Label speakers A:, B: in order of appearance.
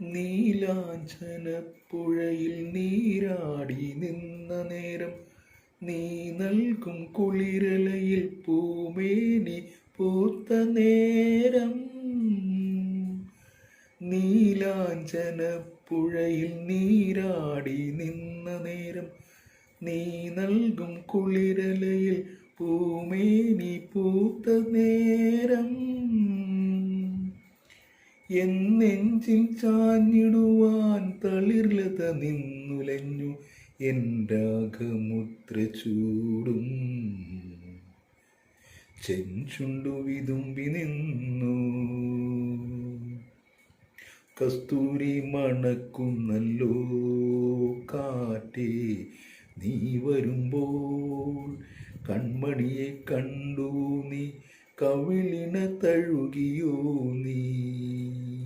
A: നീലാഞ്ചനപ്പുഴയിൽ നീരാടി നിന്ന നേരം നീ നൽകും കുളിരലയിൽ പൂമേനി പൂത്ത നേരം. നീലാഞ്ചനപ്പുഴയിൽ നീരാടി നിന്ന നേരം നീ നൽകും കുളിരലയിൽ പൂമേനി പൂത്ത നേരം. എന്നെഞ്ചിൽ ചാഞ്ഞിടുവാൻ തളിർലത നിന്നുലഞ്ഞു എൻ രാഗമുദ്ര ചൂടും ചെഞ്ചുണ്ടു വിതുമ്പി നിന്നു. കസ്തൂരി മണക്കുന്നല്ലോ കാറ്റേ നീ വരുമ്പോൾ, കൺമണിയെ കണ്ടു നീ കവിളിന തഴുകിയോ നീ.